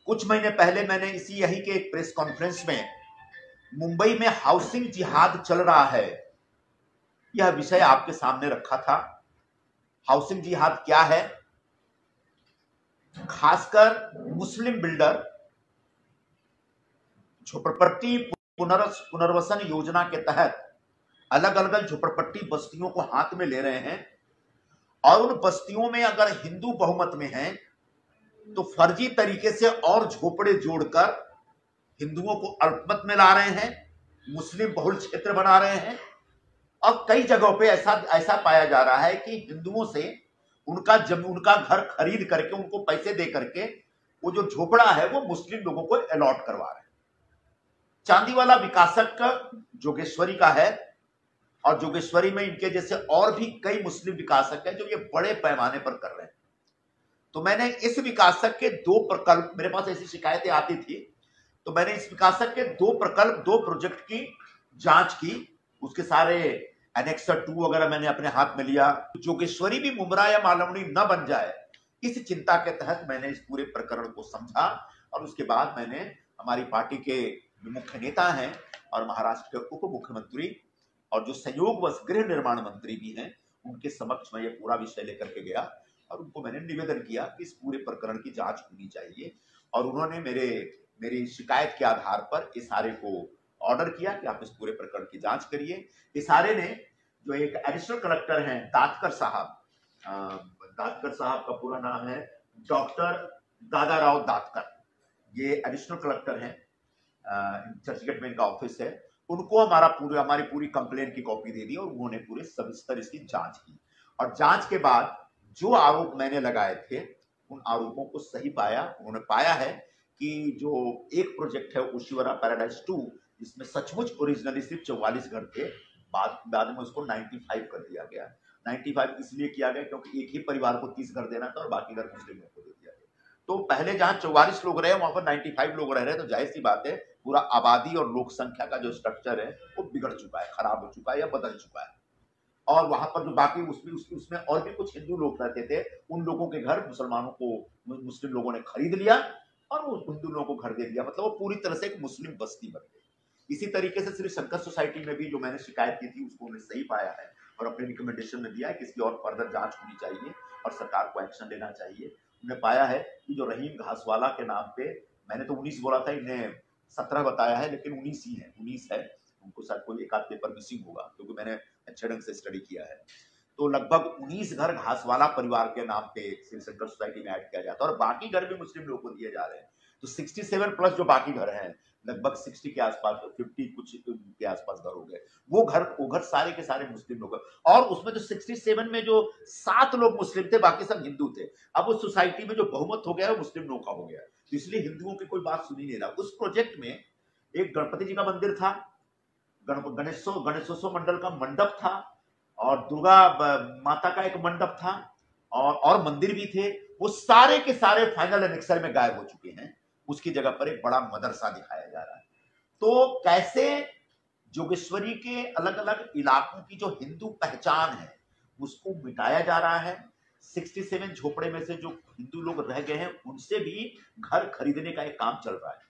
कुछ महीने पहले मैंने यही के एक प्रेस कॉन्फ्रेंस में मुंबई में हाउसिंग जिहाद चल रहा है यह विषय आपके सामने रखा था। हाउसिंग जिहाद क्या है? खासकर मुस्लिम बिल्डर झोपड़पट्टी पुनर्वसन योजना के तहत अलग अलग झोपड़पट्टी बस्तियों को हाथ में ले रहे हैं और उन बस्तियों में अगर हिंदू बहुमत में हैं तो फर्जी तरीके से और झोपड़े जोड़कर हिंदुओं को अल्पमत में ला रहे हैं, मुस्लिम बहुल क्षेत्र बना रहे हैं। और कई जगहों पे ऐसा पाया जा रहा है कि हिंदुओं से उनका घर खरीद करके उनको पैसे दे करके वो जो झोपड़ा है वो मुस्लिम लोगों को अलॉट करवा रहे हैं। चांदीवाला विकासक जोगेश्वरी का है और जोगेश्वरी में इनके जैसे और भी कई मुस्लिम विकासक हैं जो ये बड़े पैमाने पर कर रहे हैं। तो मैंने इस विकासक के दो प्रकल्प, मेरे पास ऐसी शिकायतें आती थी, तो मैंने इस विकासक के दो प्रकल्प, दो प्रोजेक्ट की जांच की। उसके सारे एनेक्सर 2 वगैरह मैंने अपने हाथ में लिया। जोगेश्वरी भी मुमरा या मालवनी न बन जाए, इस चिंता के तहत मैंने इस पूरे प्रकरण को समझा और उसके बाद मैंने हमारी पार्टी के मुख्य नेता हैं और महाराष्ट्र के उप मुख्यमंत्री और जो संयोगवश गृह निर्माण मंत्री भी हैं उनके समक्ष मैं ये पूरा विषय लेकर के गया और उनको मैंने निवेदन किया कि इस पूरे प्रकरण की जांच होनी चाहिए। और उन्होंने मेरी शिकायत के आधार पर इशारे को ऑर्डर किया कि आप इस पूरे प्रकरण की जांच करिए। इशारे ने जो एक एडिशनल कलेक्टर हैं दातकर साहब का पूरा नाम है डॉक्टर दादाराव दातकर, ये एडिशनल कलेक्टर हैं, चर्चगेट में इनका ऑफिस है। उनको हमारी पूरी कंप्लेंट की कॉपी दे दी और उन्होंने पूरे सविस्तर इसकी जांच की और जांच के बाद जो आरोप मैंने लगाए थे उन आरोपों को सही पाया। उन्होंने पाया है कि जो एक प्रोजेक्ट है ओशिवरा पैराडाइज 2, जिसमें सचमुच ओरिजिनली सिर्फ 44 घर थे, बाद में उसको 95 कर दिया गया। 95 इसलिए किया गया क्योंकि एक ही परिवार को 30 घर देना था और बाकी घर मुस्लिमों को दे दिया गया। तो पहले जहां 44 लोग रहे वहां पर 95 लोग रह रहे, तो जाहिर सी बात है पूरा आबादी और लोक संख्या का जो स्ट्रक्चर है वो बिगड़ चुका है, खराब हो चुका है या बदल चुका है। और वहां पर जो बाकी उसमें और भी कुछ हिंदू लोग रहते थे, उन लोगों के घर मुस्लिम लोगों ने खरीद लिया और वो हिंदू लोगों को घर दे दिया। मतलब वो पूरी तरह से एक मुस्लिम बस्ती बन गई। इसी तरीके से श्री शंकर सोसाइटी में भी जो मैंने शिकायत की थी उसको उन्होंने सही पाया है और अपने रिकमेंडेशन में दिया है कि इसकी और फर्दर जांच होनी चाहिए और सरकार को एक्शन लेना चाहिए। उन्होंने पाया है कि जो रहीम घासवाला के नाम पे, मैंने तो 19 बोला था, इन्हें 17 बताया है, लेकिन 19 ही है, 19 है। उनको शायद कोई एक आध पेपर मिसिंग होगा क्योंकि मैंने अच्छे ढंग से स्टडी किया है। तो लगभग 19 घर घासवाला परिवार के नाम पे श्री शंकर सोसाइटी में ऐड किया जाता है और बाकी घर भी मुस्लिम लोगों को दिए जा रहे हैं। तो 67 प्लस जो बाकी घर हैं, लगभग 60 के आसपास, 50 कुछ के आसपास घर हो गए, वो घर सारे के सारे मुस्लिम लोग। और उसमें जो 67 में जो 7 लोग मुस्लिम थे, बाकी सब हिंदू थे। अब उस सोसाइटी में जो बहुमत हो गया है वो मुस्लिम लोगों का हो गया, तो इसलिए हिंदुओं की कोई बात सुनी नहीं रहा। उस प्रोजेक्ट में एक गणपति जी का मंदिर था, गणेशोत्सव मंडल का मंडप था और दुर्गा माता का एक मंडप था और मंदिर भी थे। वो सारे के सारे फाइनल एनेक्सर में गायब हो चुके हैं। उसकी जगह पर एक बड़ा मदरसा दिखाया जा रहा है। तो कैसे जोगेश्वरी के अलग अलग इलाकों की जो हिंदू पहचान है उसको मिटाया जा रहा है। 67 झोपड़े में से जो हिंदू लोग रह गए हैं उनसे भी घर खरीदने का एक काम चल रहा है।